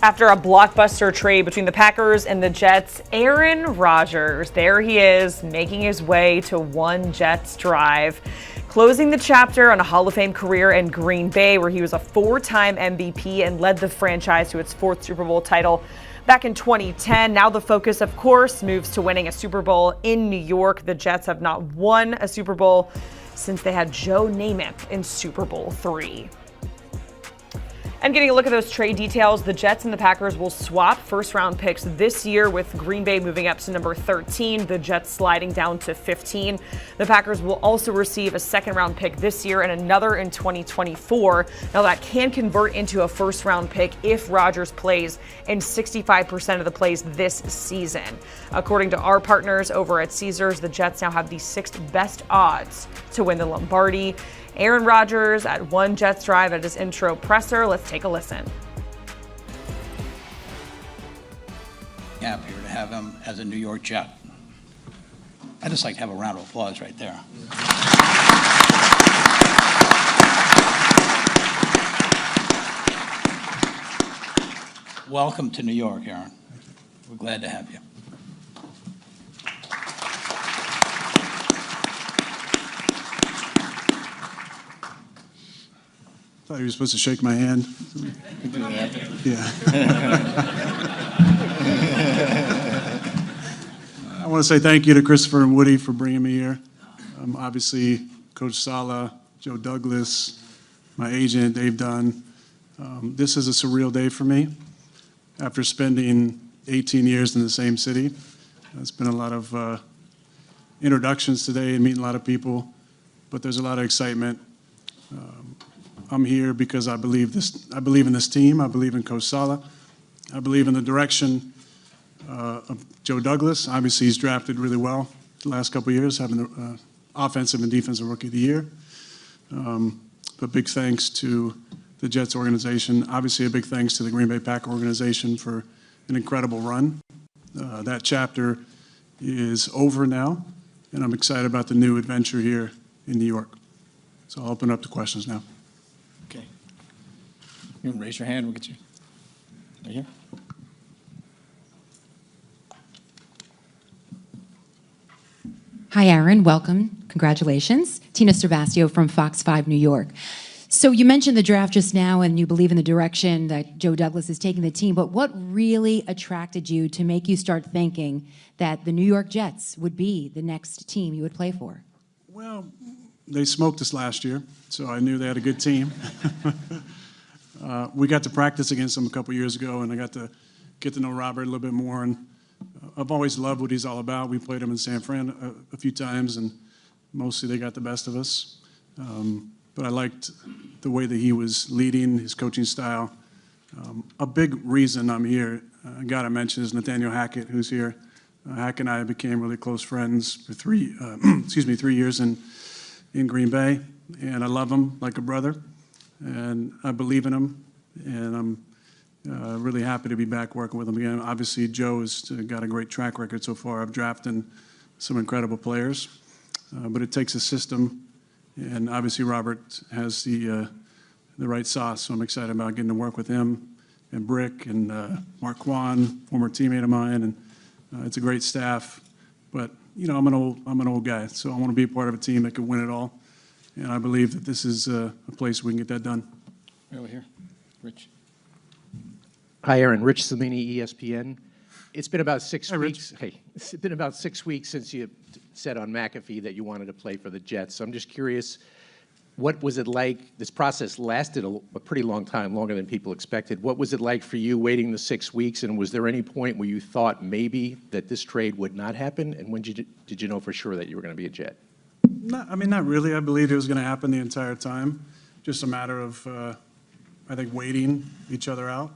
After a blockbuster trade between the Packers and the Jets, Aaron Rodgers, there he is, making his way to one Jets drive, closing the chapter on a Hall of Fame career in Green Bay, where he was a four-time MVP and led the franchise to its fourth Super Bowl title back in 2010. Now the focus, of course, moves to winning a Super Bowl in New York. The Jets have not won a Super Bowl since they had Joe Namath in Super Bowl III. And getting a look at those trade details, the Jets and the Packers will swap first-round picks this year, with Green Bay moving up to number 13, the Jets sliding down to 15. The Packers will also receive a second-round pick this year and another in 2024. Now, that can convert into a first-round pick if Rodgers plays in 65% of the plays this season. According to our partners over at Caesars, the Jets now have the sixth best odds to win the Lombardi. Aaron Rodgers at one Jets drive at his intro presser. Let's take a listen. Happier to have him as a New York Jet. I'd just like to have a round of applause right there. Welcome to New York, Aaron. We're glad to have you. I thought you were supposed to shake my hand. Yeah. I want to say thank you to Christopher and Woody for bringing me here. Obviously, Coach Saleh, Joe Douglas, my agent, Dave Dunn. This is a surreal day for me. After spending 18 years in the same city, it's been a lot of introductions today and meeting a lot of people, but there's a lot of excitement. I'm here because I believe in this team. I believe in Coach Saleh. I believe in the direction of Joe Douglas. Obviously, he's drafted really well the last couple of years, having the offensive and defensive rookie of the year. But big thanks to the Jets organization. Obviously, a big thanks to the Green Bay Packers organization for an incredible run. That chapter is over now, and I'm excited about the new adventure here in New York. So I'll open up to questions now. Okay. You can raise your hand. We'll get you. Right here. Hi, Aaron. Welcome. Congratulations. Tina Cervasio from Fox 5 New York. So you mentioned the draft just now, and you believe in the direction that Joe Douglas is taking the team, but what really attracted you to make you start thinking that the New York Jets would be the next team you would play for? Well, they smoked us last year, so I knew they had a good team. We got to practice against them a couple years ago, and I got to get to know Robert a little bit more. And I've always loved what he's all about. We played him in San Fran a few times, and mostly they got the best of us. But I liked the way that he was leading, his coaching style. A big reason I'm here, I got to mention, is Nathaniel Hackett, who's here. Hack and I became really close friends for 3 years in Green Bay, and I love him like a brother, and I believe in him, and I'm really happy to be back working with him again. Obviously, Joe has got a great track record so far of drafting some incredible players, but it takes a system, and obviously Robert has the right sauce, so I'm excited about getting to work with him and Brick and Mark Quan, former teammate of mine, and it's a great staff. But you know, I'm an old guy, so I want to be a part of a team that can win it all, and I believe that this is a place we can get that done. Right over here, Rich. Hi, Aaron. Rich Cellini, ESPN. It's been about 6 weeks. Rich. Hey, it's been about 6 weeks since you said on McAfee that you wanted to play for the Jets. So I'm just curious, what was it like? This process lasted a pretty long time, longer than people expected. What was it like for you waiting the 6 weeks? And was there any point where you thought maybe that this trade would not happen? And when did you know for sure that you were going to be a Jet? Not really. I believed it was going to happen the entire time. Just a matter of, I think, waiting each other out.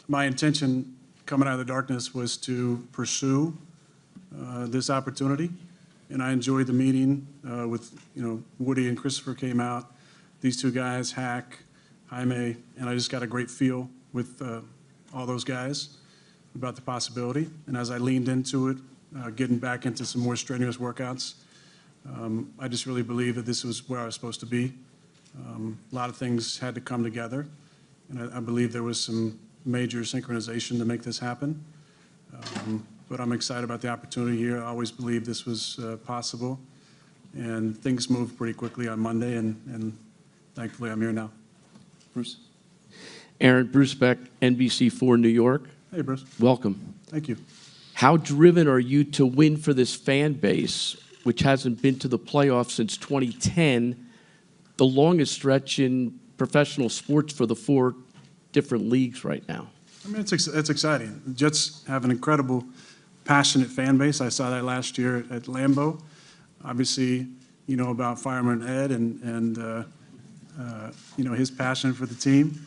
My intention coming out of the darkness was to pursue this opportunity, and I enjoyed the meeting with, Woody and Christopher came out. These two guys, Hack, Jaime, and I just got a great feel with all those guys about the possibility. And as I leaned into it, getting back into some more strenuous workouts, I just really believe that this was where I was supposed to be. A lot of things had to come together, And I believe there was some major synchronization to make this happen. But I'm excited about the opportunity here. I always believed this was possible. And things moved pretty quickly on Monday, and thankfully I'm here now. Bruce. Aaron, Bruce Beck, NBC4 New York. Hey, Bruce. Welcome. Thank you. How driven are you to win for this fan base, which hasn't been to the playoffs since 2010, the longest stretch in professional sports for the 4 different leagues right now? I mean, it's exciting. The Jets have an incredible, passionate fan base. I saw that last year at Lambeau. Obviously, you know about Fireman Ed and you know, his passion for the team.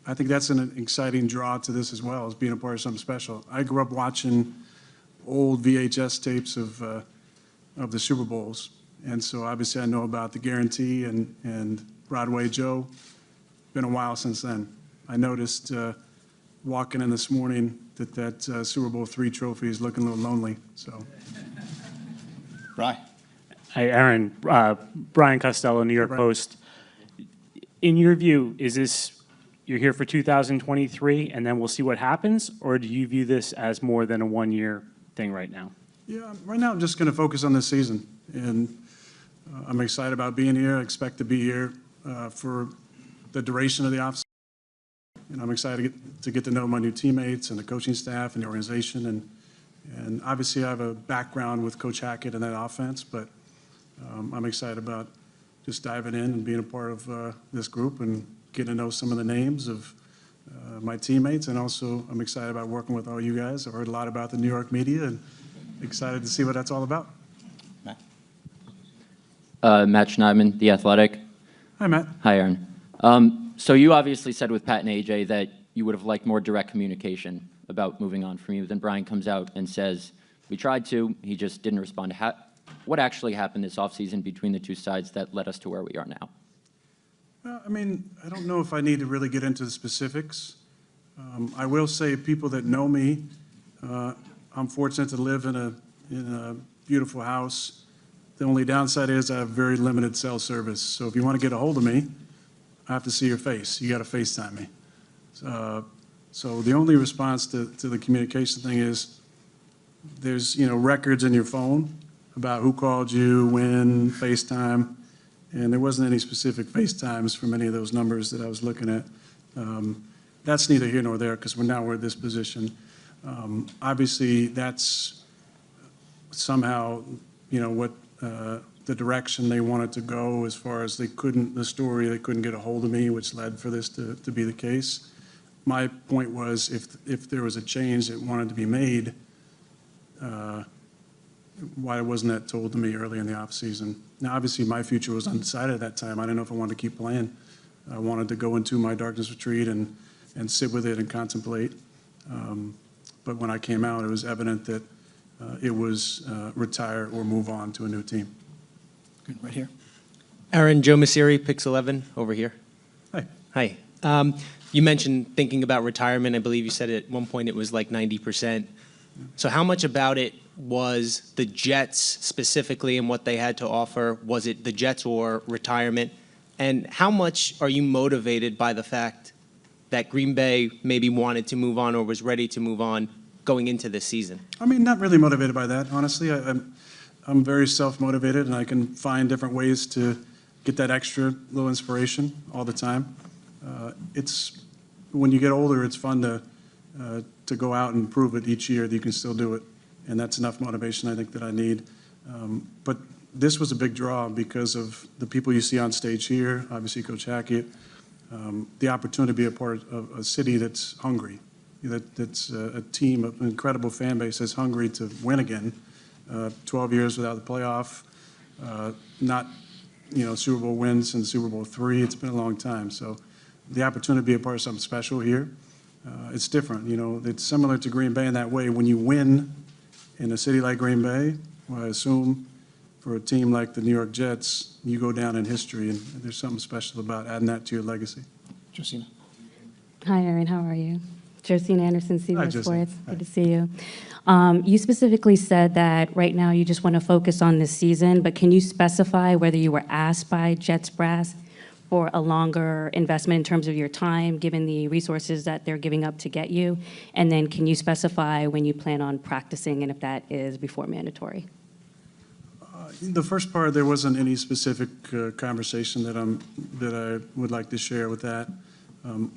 I think that's an exciting draw to this as well, as being a part of something special. I grew up watching old VHS tapes of the Super Bowls, and so obviously I know about the guarantee and Broadway Joe. Been a while since then. I noticed walking in this morning that Super Bowl III trophy is looking a little lonely. So, Bry? Hi, Aaron. Brian Costello, New York Brian. Post. In your view, is this, you're here for 2023 and then we'll see what happens, or do you view this as more than a one-year thing right now? yeah, right now I'm just going to focus on this season, and I'm excited about being here. I expect to be here for the duration of the offseason, and I'm excited to get to know my new teammates and the coaching staff and the organization, and obviously I have a background with Coach Hackett and that offense, but I'm excited about just diving in and being a part of this group and getting to know some of the names of my teammates, and also I'm excited about working with all you guys. I've heard a lot about the New York media and excited to see what that's all about. Matt? Matt Schneidman, The Athletic. Hi, Matt. Hi, Aaron. So you obviously said with Pat and AJ that you would have liked more direct communication about moving on from you. Then Brian comes out and says, we tried to, he just didn't respond. What actually happened this offseason between the two sides that led us to where we are now? I mean, I don't know if I need to really get into the specifics. I will say people that know me, I'm fortunate to live in a beautiful house. The only downside is I have very limited cell service. So if you want to get a hold of me, I have to see your face. You got to FaceTime me. So the only response to the communication thing is there's, you know, records in your phone about who called you, when, FaceTime, and there wasn't any specific FaceTimes from any of those numbers that I was looking at. That's neither here nor there because we're at this position. Obviously, that's somehow, you know, what the direction they wanted to go as far as they couldn't get a hold of me, which led for this to be the case. My point was if there was a change that wanted to be made, why wasn't that told to me early in the offseason? Now, obviously, my future was undecided at that time. I didn't know if I wanted to keep playing. I wanted to go into my darkness retreat and sit with it and contemplate. But when I came out, it was evident that it was retire or move on to a new team. Good, right here. Aaron, Joe Messeri, Pix 11, over here. Hey. Hi. You mentioned thinking about retirement. I believe you said at one point it was like 90%. So how much about it was the Jets specifically and what they had to offer? Was it the Jets or retirement? And how much are you motivated by the fact that Green Bay maybe wanted to move on or was ready to move on going into this season? I mean, not really motivated by that, honestly. I'm very self-motivated, and I can find different ways to get that extra little inspiration all the time. When you get older, it's fun to go out and prove it each year that you can still do it, and that's enough motivation I think that I need. But this was a big draw because of the people you see on stage here, obviously Coach Hackett, the opportunity to be a part of a city that's hungry, that's a team, an incredible fan base that's hungry to win again. 12 years without the playoff, not, you know, Super Bowl wins since Super Bowl III. It's been a long time. So the opportunity to be a part of something special here, it's different. You know, it's similar to Green Bay in that way. When you win in a city like Green Bay, well, I assume for a team like the New York Jets, you go down in history, and there's something special about adding that to your legacy. Josina? Hi, Aaron. How are you? Josina Anderson, Hi, CBS Josina. Sports. Hi. Good to see you. You specifically said that right now you just want to focus on this season, but can you specify whether you were asked by Jets brass for a longer investment in terms of your time, given the resources that they're giving up to get you? And then can you specify when you plan on practicing and if that is before mandatory? The first part, there wasn't any specific conversation that I would like to share with that.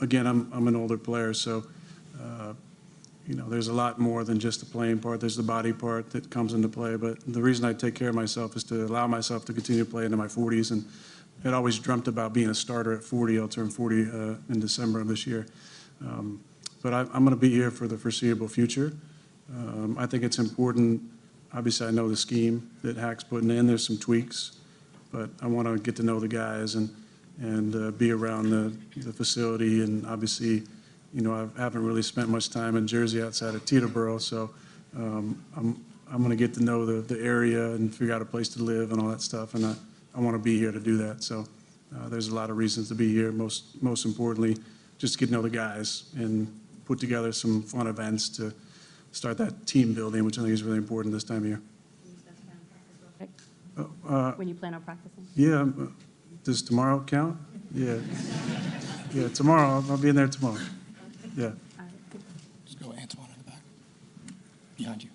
Again, I'm an older player, so there's a lot more than just the playing part. There's the body part that comes into play. But the reason I take care of myself is to allow myself to continue to play into my 40s. And I'd always dreamt about being a starter at 40. I'll turn 40 in December of this year. But I'm going to be here for the foreseeable future. I think it's important. Obviously, I know the scheme that Hack's putting in. There's some tweaks, but I want to get to know the guys and be around the facility. And obviously, I haven't really spent much time in Jersey outside of Teterboro, so I'm going to get to know the area and figure out a place to live and all that stuff. And I want to be here to do that. So there's a lot of reasons to be here. Most importantly, just to get to know the guys and put together some fun events to start that team building, which I think is really important this time of year. When you plan on practicing? Yeah. Does tomorrow count? Yeah. Yeah, tomorrow. I'll be in there tomorrow. Yeah. Just go Antoine in the back. Behind you.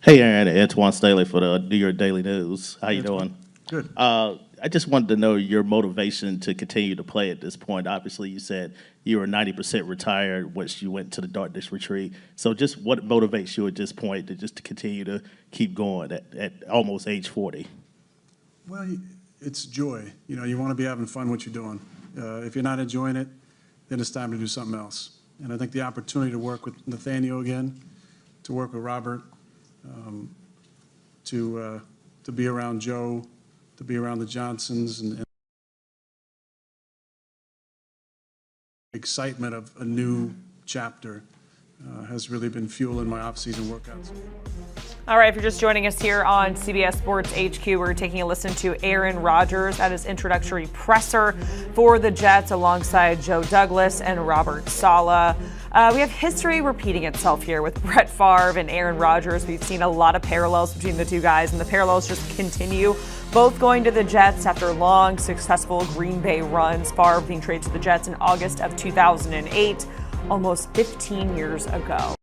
Hey, Aaron, Antoine Staley for the New York Daily News. How you doing? Good. I just wanted to know your motivation to continue to play at this point. Obviously, you said you were 90% retired once you went to the Darkness Retreat. So just what motivates you at this point to continue to keep going at almost age 40? Well, it's joy. You want to be having fun what you're doing. If you're not enjoying it, then it's time to do something else. And I think the opportunity to work with Nathaniel again, to work with Robert, to be around Joe, to be around the Johnsons, and excitement of a new chapter has really been fueling my off-season workouts. All right, if you're just joining us here on CBS Sports HQ, we're taking a listen to Aaron Rodgers at his introductory presser for the Jets alongside Joe Douglas and Robert Saleh. We have history repeating itself here with Brett Favre and Aaron Rodgers. We've seen a lot of parallels between the two guys, and the parallels just continue. Both going to the Jets after long, successful Green Bay runs. Favre being traded to the Jets in August of 2008. Almost 15 years ago.